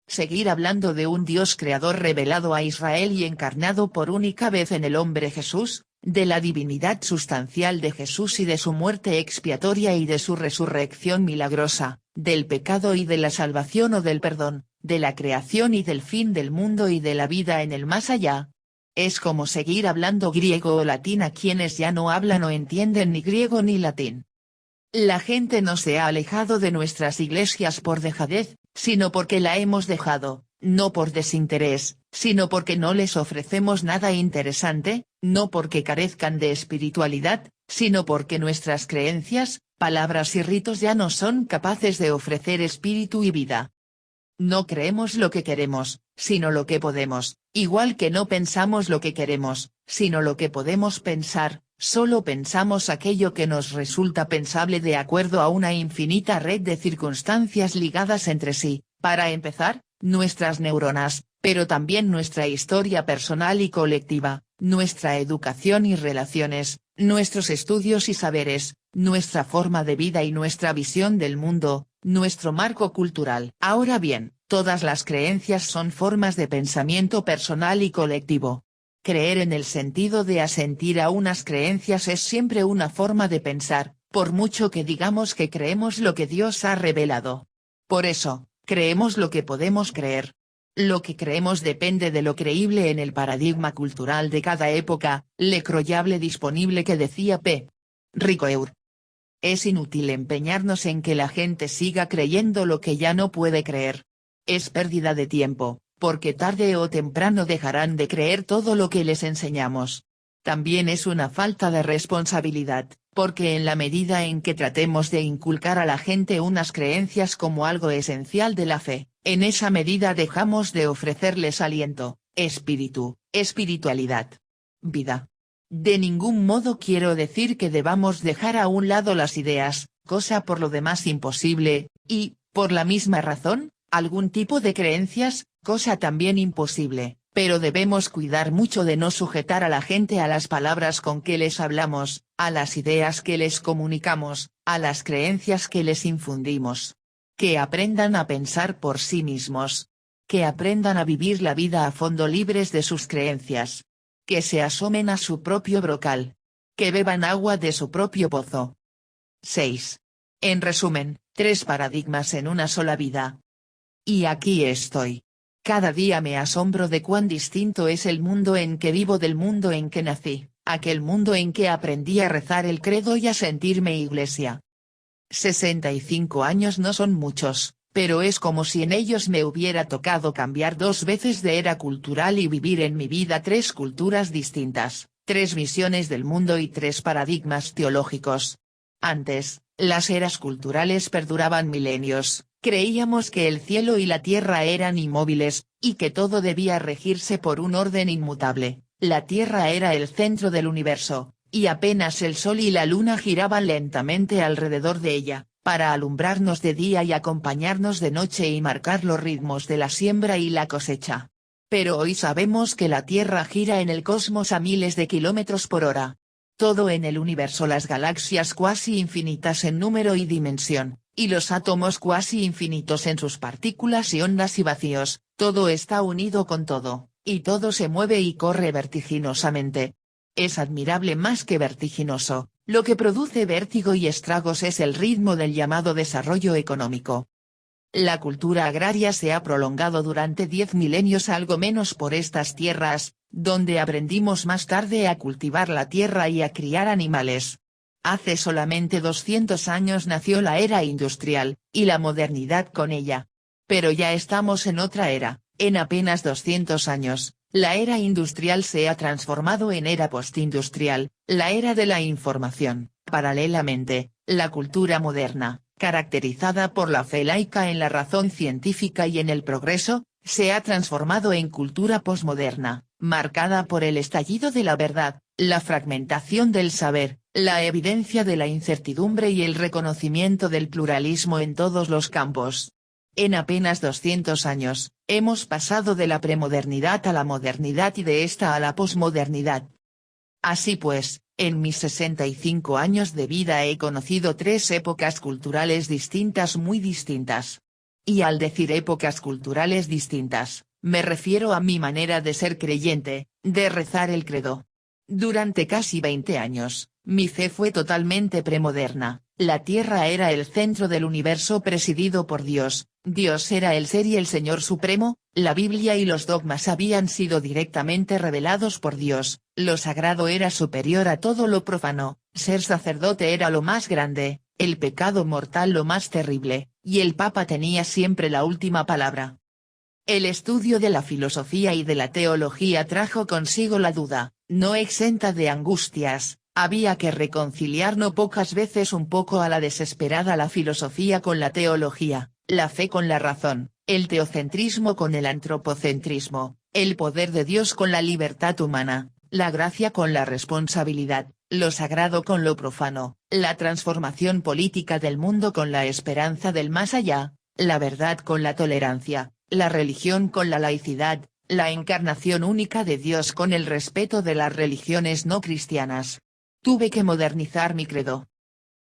Seguir hablando de un Dios creador revelado a Israel y encarnado por única vez en el hombre Jesús, de la divinidad sustancial de Jesús y de su muerte expiatoria y de su resurrección milagrosa, del pecado y de la salvación o del perdón, de la creación y del fin del mundo y de la vida en el más allá. Es como seguir hablando griego o latín a quienes ya no hablan o entienden ni griego ni latín. La gente no se ha alejado de nuestras iglesias por dejadez, sino porque la hemos dejado, no por desinterés, sino porque no les ofrecemos nada interesante, no porque carezcan de espiritualidad, sino porque nuestras creencias, palabras y ritos ya no son capaces de ofrecer espíritu y vida. No creemos lo que queremos, sino lo que podemos, igual que no pensamos lo que queremos, sino lo que podemos pensar. Solo pensamos aquello que nos resulta pensable de acuerdo a una infinita red de circunstancias ligadas entre sí, para empezar, nuestras neuronas, pero también nuestra historia personal y colectiva, nuestra educación y relaciones, nuestros estudios y saberes, nuestra forma de vida y nuestra visión del mundo, nuestro marco cultural. Ahora bien, todas las creencias son formas de pensamiento personal y colectivo. Creer en el sentido de asentir a unas creencias es siempre una forma de pensar, por mucho que digamos que creemos lo que Dios ha revelado. Por eso, creemos lo que podemos creer. Lo que creemos depende de lo creíble en el paradigma cultural de cada época, le croyable disponible que decía P. Ricoeur. Es inútil empeñarnos en que la gente siga creyendo lo que ya no puede creer. Es pérdida de tiempo, porque tarde o temprano dejarán de creer todo lo que les enseñamos. También es una falta de responsabilidad, porque en la medida en que tratemos de inculcar a la gente unas creencias como algo esencial de la fe, en esa medida dejamos de ofrecerles aliento, espíritu, espiritualidad, vida. De ningún modo quiero decir que debamos dejar a un lado las ideas, cosa por lo demás imposible, y, por la misma razón, algún tipo de creencias, cosa también imposible, pero debemos cuidar mucho de no sujetar a la gente a las palabras con que les hablamos, a las ideas que les comunicamos, a las creencias que les infundimos. Que aprendan a pensar por sí mismos. Que aprendan a vivir la vida a fondo libres de sus creencias. Que se asomen a su propio brocal. Que beban agua de su propio pozo. 6. En resumen, 3 paradigmas en una sola vida. Y aquí estoy. Cada día me asombro de cuán distinto es el mundo en que vivo del mundo en que nací, aquel mundo en que aprendí a rezar el credo y a sentirme iglesia. 65 años no son muchos, pero es como si en ellos me hubiera tocado cambiar 2 veces de era cultural y vivir en mi vida 3 culturas distintas, 3 visiones del mundo y 3 paradigmas teológicos. Antes, las eras culturales perduraban milenios. Creíamos que el cielo y la tierra eran inmóviles, y que todo debía regirse por un orden inmutable. La tierra era el centro del universo, y apenas el sol y la luna giraban lentamente alrededor de ella, para alumbrarnos de día y acompañarnos de noche y marcar los ritmos de la siembra y la cosecha. Pero hoy sabemos que la tierra gira en el cosmos a miles de kilómetros por hora. Todo en el universo, las galaxias cuasi infinitas en número y dimensión, y los átomos cuasi infinitos en sus partículas y ondas y vacíos, todo está unido con todo, y todo se mueve y corre vertiginosamente. Es admirable más que vertiginoso, lo que produce vértigo y estragos es el ritmo del llamado desarrollo económico. La cultura agraria se ha prolongado durante 10 milenios algo menos por estas tierras, donde aprendimos más tarde a cultivar la tierra y a criar animales. Hace solamente 200 años nació la era industrial, y la modernidad con ella. Pero ya estamos en otra era. En apenas 200 años, la era industrial se ha transformado en era postindustrial, la era de la información. Paralelamente, la cultura moderna, caracterizada por la fe laica en la razón científica y en el progreso, se ha transformado en cultura posmoderna, marcada por el estallido de la verdad, la fragmentación del saber, la evidencia de la incertidumbre y el reconocimiento del pluralismo en todos los campos. En apenas 200 años, hemos pasado de la premodernidad a la modernidad y de esta a la posmodernidad. Así pues, en mis 65 años de vida he conocido 3 épocas culturales distintas, muy distintas. Y al decir épocas culturales distintas, me refiero a mi manera de ser creyente, de rezar el credo. Durante casi 20 años, mi fe fue totalmente premoderna. La Tierra era el centro del universo presidido por Dios, Dios era el ser y el Señor Supremo, la Biblia y los dogmas habían sido directamente revelados por Dios, lo sagrado era superior a todo lo profano, ser sacerdote era lo más grande, el pecado mortal lo más terrible, y el Papa tenía siempre la última palabra. El estudio de la filosofía y de la teología trajo consigo la duda, no exenta de angustias. Había que reconciliar no pocas veces un poco a la desesperada la filosofía con la teología, la fe con la razón, el teocentrismo con el antropocentrismo, el poder de Dios con la libertad humana, la gracia con la responsabilidad, lo sagrado con lo profano, la transformación política del mundo con la esperanza del más allá, la verdad con la tolerancia, la religión con la laicidad, la encarnación única de Dios con el respeto de las religiones no cristianas. Tuve que modernizar mi credo.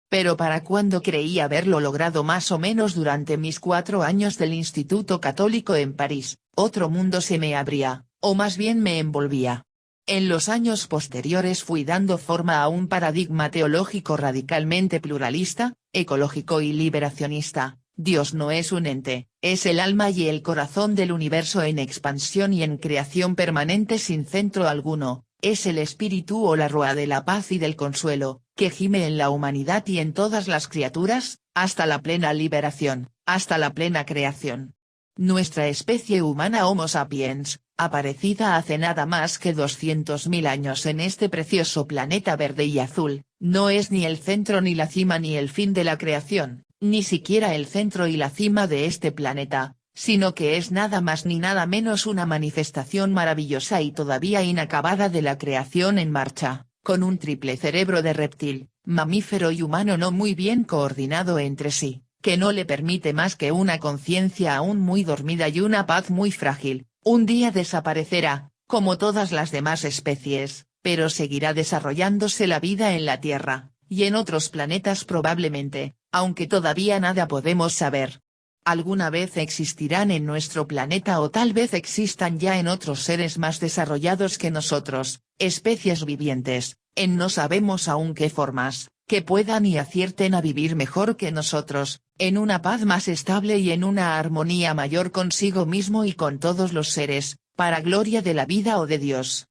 Pero para cuando creí haberlo logrado más o menos durante mis 4 años del Instituto Católico en París, otro mundo se me abría, o más bien me envolvía. En los años posteriores fui dando forma a un paradigma teológico radicalmente pluralista, ecológico y liberacionista. Dios no es un ente, es el alma y el corazón del universo en expansión y en creación permanente sin centro alguno. Es el espíritu o la rúa de la paz y del consuelo, que gime en la humanidad y en todas las criaturas, hasta la plena liberación, hasta la plena creación. Nuestra especie humana Homo sapiens, aparecida hace nada más que 200.000 años en este precioso planeta verde y azul, no es ni el centro ni la cima ni el fin de la creación, ni siquiera el centro y la cima de este planeta, sino que es nada más ni nada menos una manifestación maravillosa y todavía inacabada de la creación en marcha, con un triple cerebro de reptil, mamífero y humano no muy bien coordinado entre sí, que no le permite más que una conciencia aún muy dormida y una paz muy frágil. Un día desaparecerá, como todas las demás especies, pero seguirá desarrollándose la vida en la Tierra, y en otros planetas probablemente, aunque todavía nada podemos saber. Alguna vez existirán en nuestro planeta o tal vez existan ya en otros seres más desarrollados que nosotros, especies vivientes, en no sabemos aún qué formas, que puedan y acierten a vivir mejor que nosotros, en una paz más estable y en una armonía mayor consigo mismo y con todos los seres, para gloria de la vida o de Dios.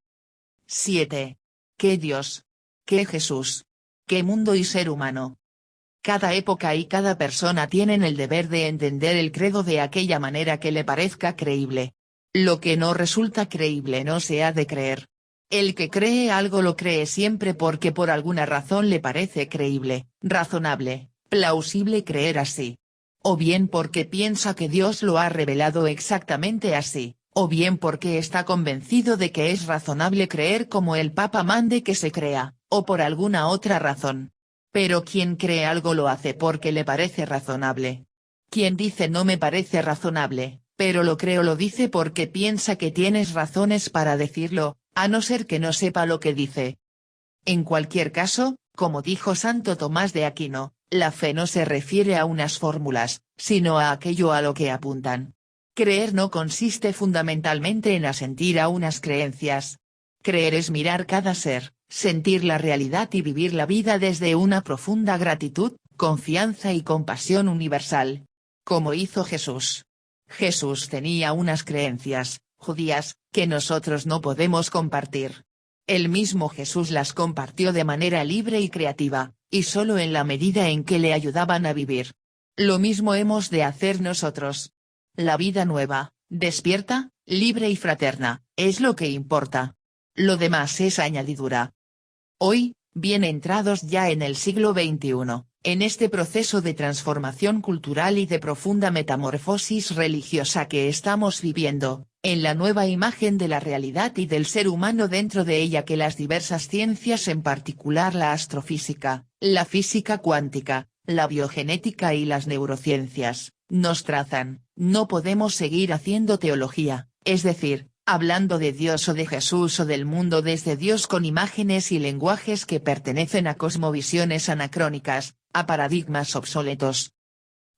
7. ¿Qué Dios? ¿Qué Jesús? ¿Qué mundo y ser humano? Cada época y cada persona tienen el deber de entender el credo de aquella manera que le parezca creíble. Lo que no resulta creíble no se ha de creer. El que cree algo lo cree siempre porque por alguna razón le parece creíble, razonable, plausible creer así. O bien porque piensa que Dios lo ha revelado exactamente así, o bien porque está convencido de que es razonable creer como el Papa mande que se crea, o por alguna otra razón. Pero quien cree algo lo hace porque le parece razonable. Quien dice no me parece razonable, pero lo creo lo dice porque piensa que tienes razones para decirlo, a no ser que no sepa lo que dice. En cualquier caso, como dijo Santo Tomás de Aquino, la fe no se refiere a unas fórmulas, sino a aquello a lo que apuntan. Creer no consiste fundamentalmente en asentir a unas creencias. Creer es mirar cada ser, sentir la realidad y vivir la vida desde una profunda gratitud, confianza y compasión universal. Como hizo Jesús. Jesús tenía unas creencias, judías, que nosotros no podemos compartir. El mismo Jesús las compartió de manera libre y creativa, y solo en la medida en que le ayudaban a vivir. Lo mismo hemos de hacer nosotros. la vida nueva, despierta, libre y fraterna, es lo que importa. Lo demás es añadidura. Hoy, bien entrados ya en el siglo XXI, en este proceso de transformación cultural y de profunda metamorfosis religiosa que estamos viviendo, en la nueva imagen de la realidad y del ser humano dentro de ella que las diversas ciencias, en particular la astrofísica, la física cuántica, la biogenética y las neurociencias, nos trazan, no podemos seguir haciendo teología, es decir, hablando de Dios o de Jesús o del mundo desde Dios con imágenes y lenguajes que pertenecen a cosmovisiones anacrónicas, a paradigmas obsoletos.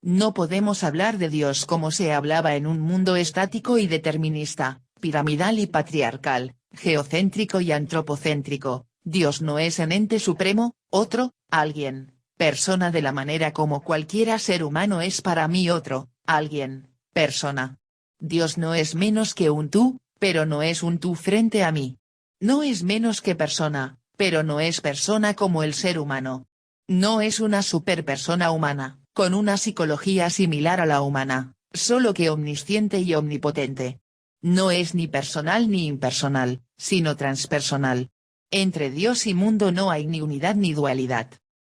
No podemos hablar de Dios como se hablaba en un mundo estático y determinista, piramidal y patriarcal, geocéntrico y antropocéntrico. Dios no es un ente supremo, otro, alguien, persona de la manera como cualquiera ser humano es para mí otro, alguien, persona. Dios no es menos que un tú, pero no es un tú frente a mí. No es menos que persona, pero no es persona como el ser humano. No es una superpersona humana, con una psicología similar a la humana, solo que omnisciente y omnipotente. No es ni personal ni impersonal, sino transpersonal. Entre Dios y mundo no hay ni unidad ni dualidad.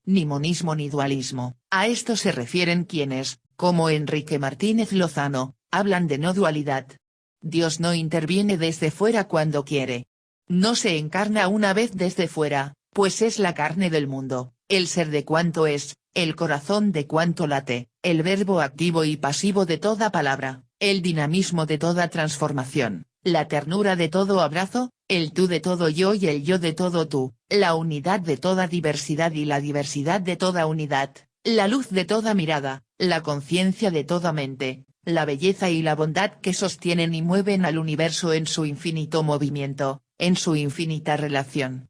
Ni monismo ni dualismo. A esto se refieren quienes, como Enrique Martínez Lozano, hablan de no dualidad. Dios no interviene desde fuera cuando quiere. No se encarna una vez desde fuera, pues es la carne del mundo, el ser de cuanto es, el corazón de cuanto late, el verbo activo y pasivo de toda palabra, el dinamismo de toda transformación, la ternura de todo abrazo, el tú de todo yo y el yo de todo tú, la unidad de toda diversidad y la diversidad de toda unidad, la luz de toda mirada, la conciencia de toda mente, la belleza y la bondad que sostienen y mueven al universo en su infinito movimiento, en su infinita relación.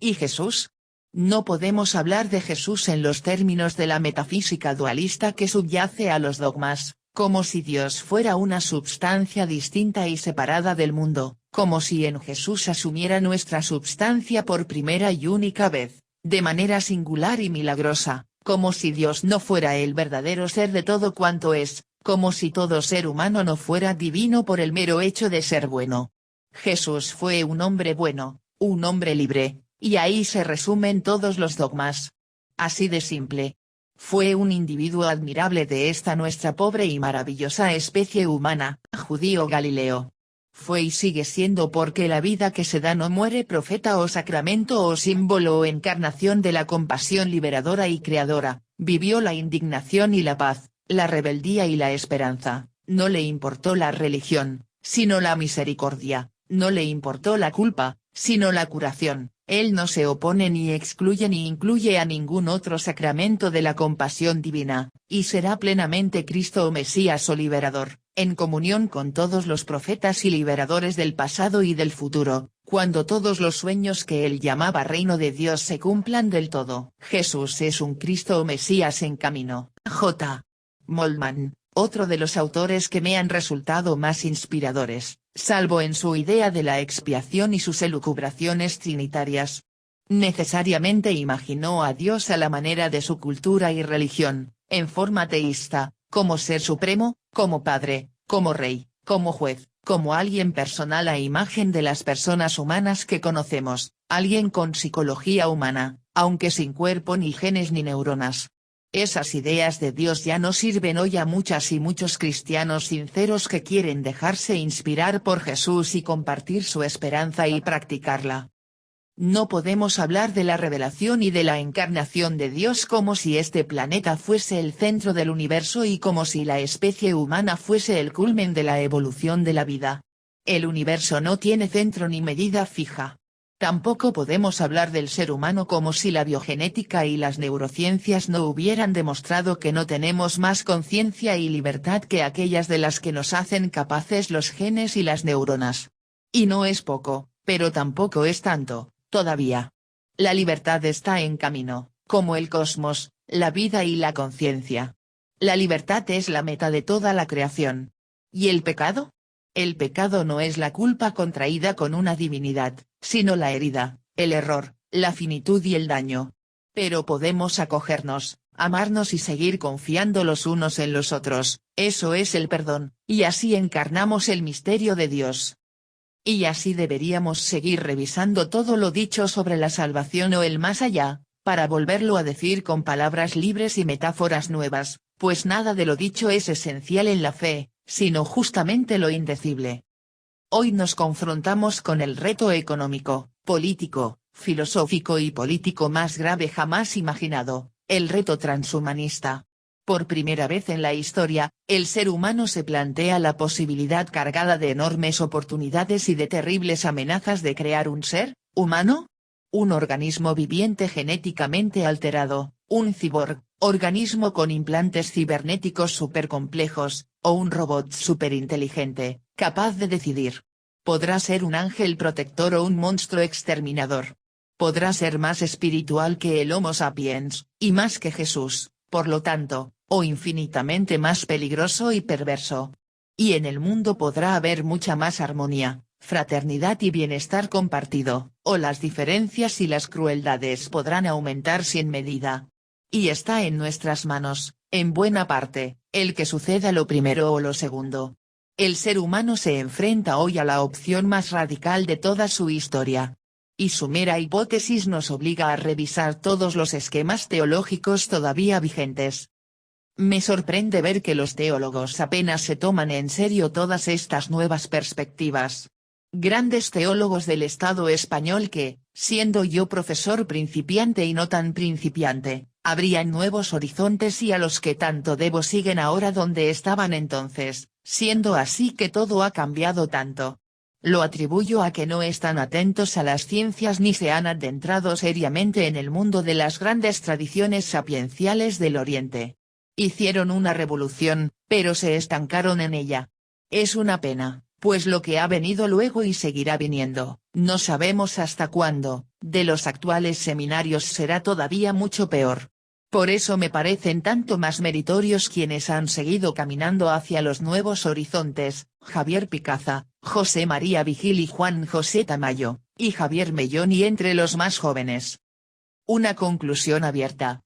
¿Y Jesús? No podemos hablar de Jesús en los términos de la metafísica dualista que subyace a los dogmas, como si Dios fuera una substancia distinta y separada del mundo, como si en Jesús asumiera nuestra substancia por primera y única vez, de manera singular y milagrosa, como si Dios no fuera el verdadero ser de todo cuanto es, como si todo ser humano no fuera divino por el mero hecho de ser bueno. Jesús fue un hombre bueno, un hombre libre, y ahí se resumen todos los dogmas. Así de simple. Fue un individuo admirable de esta nuestra pobre y maravillosa especie humana, judío Galileo. Fue y sigue siendo porque la vida que se da no muere profeta o sacramento o símbolo o encarnación de la compasión liberadora y creadora, vivió la indignación y la paz, la rebeldía y la esperanza, no le importó la religión, sino la misericordia, no le importó la culpa, sino la curación. Él no se opone ni excluye ni incluye a ningún otro sacramento de la compasión divina, y será plenamente Cristo o Mesías o liberador, en comunión con todos los profetas y liberadores del pasado y del futuro, cuando todos los sueños que él llamaba reino de Dios se cumplan del todo. Jesús es un Cristo o Mesías en camino. J. Moltmann, otro de los autores que me han resultado más inspiradores, salvo en su idea de la expiación y sus elucubraciones trinitarias. Necesariamente imaginó a Dios a la manera de su cultura y religión, en forma teísta, como ser supremo, como padre, como rey, como juez, como alguien personal a imagen de las personas humanas que conocemos, alguien con psicología humana, aunque sin cuerpo ni genes ni neuronas. Esas ideas de Dios ya no sirven hoy a muchas y muchos cristianos sinceros que quieren dejarse inspirar por Jesús y compartir su esperanza y practicarla. No podemos hablar de la revelación y de la encarnación de Dios como si este planeta fuese el centro del universo y como si la especie humana fuese el culmen de la evolución de la vida. El universo no tiene centro ni medida fija. Tampoco podemos hablar del ser humano como si la biogenética y las neurociencias no hubieran demostrado que no tenemos más conciencia y libertad que aquellas de las que nos hacen capaces los genes y las neuronas. Y no es poco, pero tampoco es tanto, todavía. La libertad está en camino, como el cosmos, la vida y la conciencia. La libertad es la meta de toda la creación. ¿Y el pecado? El pecado no es la culpa contraída con una divinidad, sino la herida, el error, la finitud y el daño. Pero podemos acogernos, amarnos y seguir confiando los unos en los otros, eso es el perdón, y así encarnamos el misterio de Dios. Y así deberíamos seguir revisando todo lo dicho sobre la salvación o el más allá, para volverlo a decir con palabras libres y metáforas nuevas, pues nada de lo dicho es esencial en la fe, sino justamente lo indecible. Hoy nos confrontamos con el reto económico, político, filosófico y político más grave jamás imaginado, el reto transhumanista. Por primera vez en la historia, el ser humano se plantea la posibilidad cargada de enormes oportunidades y de terribles amenazas de crear un ser humano, un organismo viviente genéticamente alterado, un cyborg, organismo con implantes cibernéticos supercomplejos, o un robot superinteligente, capaz de decidir. Podrá ser un ángel protector o un monstruo exterminador. Podrá ser más espiritual que el Homo sapiens, y más que Jesús, por lo tanto, o infinitamente más peligroso y perverso. Y en el mundo podrá haber mucha más armonía, fraternidad y bienestar compartido, o las diferencias y las crueldades podrán aumentar sin medida. Y está en nuestras manos, en buena parte, el que suceda lo primero o lo segundo. El ser humano se enfrenta hoy a la opción más radical de toda su historia. Y su mera hipótesis nos obliga a revisar todos los esquemas teológicos todavía vigentes. Me sorprende ver que los teólogos apenas se toman en serio todas estas nuevas perspectivas. Grandes teólogos del Estado español que, siendo yo profesor principiante y no tan principiante, abrían nuevos horizontes y a los que tanto debo siguen ahora donde estaban entonces, siendo así que todo ha cambiado tanto. Lo atribuyo a que no están atentos a las ciencias ni se han adentrado seriamente en el mundo de las grandes tradiciones sapienciales del Oriente. Hicieron una revolución, pero se estancaron en ella. Es una pena, pues lo que ha venido luego y seguirá viniendo, no sabemos hasta cuándo, de los actuales seminarios será todavía mucho peor. Por eso me parecen tanto más meritorios quienes han seguido caminando hacia los nuevos horizontes, Javier Picaza, José María Vigil y Juan José Tamayo, y Javier Mellón y entre los más jóvenes. Una conclusión abierta.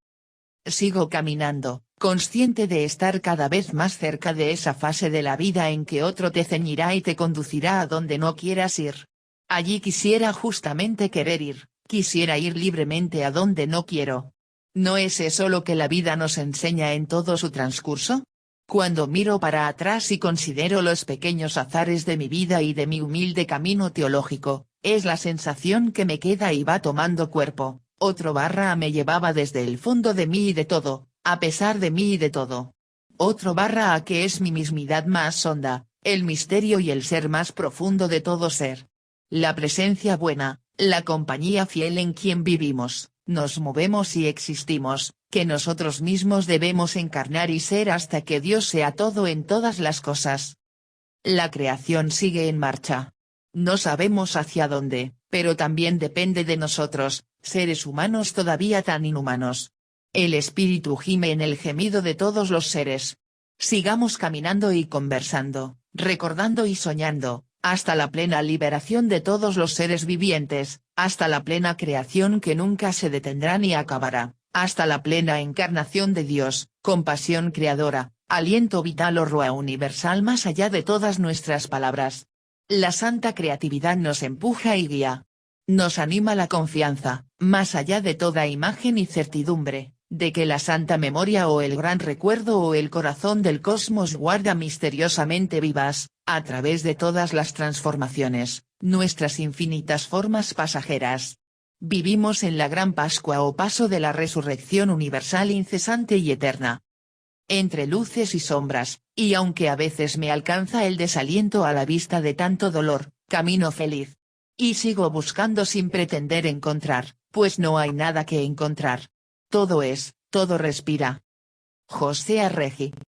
Sigo caminando, consciente de estar cada vez más cerca de esa fase de la vida en que otro te ceñirá y te conducirá a donde no quieras ir. Allí quisiera justamente querer ir, quisiera ir libremente a donde no quiero. ¿No es eso lo que la vida nos enseña en todo su transcurso? Cuando miro para atrás y considero los pequeños azares de mi vida y de mi humilde camino teológico, es la sensación que me queda y va tomando cuerpo. Otro barra me llevaba desde el fondo de mí y de todo, a pesar de mí y de todo. Otro barra a que es mi mismidad más honda, el misterio y el ser más profundo de todo ser. La presencia buena, la compañía fiel en quien vivimos, nos movemos y existimos, que nosotros mismos debemos encarnar y ser hasta que Dios sea todo en todas las cosas. La creación sigue en marcha. No sabemos hacia dónde, pero también depende de nosotros, seres humanos todavía tan inhumanos. El espíritu gime en el gemido de todos los seres. Sigamos caminando y conversando, recordando y soñando, hasta la plena liberación de todos los seres vivientes, hasta la plena creación que nunca se detendrá ni acabará, hasta la plena encarnación de Dios, compasión creadora, aliento vital o rúa universal más allá de todas nuestras palabras. La santa creatividad nos empuja y guía. Nos anima la confianza, más allá de toda imagen y certidumbre, de que la santa memoria o el gran recuerdo o el corazón del cosmos guarda misteriosamente vivas, a través de todas las transformaciones, nuestras infinitas formas pasajeras. Vivimos en la gran Pascua o paso de la resurrección universal incesante y eterna. Entre luces y sombras, y aunque a veces me alcanza el desaliento a la vista de tanto dolor, camino feliz. Y sigo buscando sin pretender encontrar, pues no hay nada que encontrar. Todo es, todo respira. José Arregi.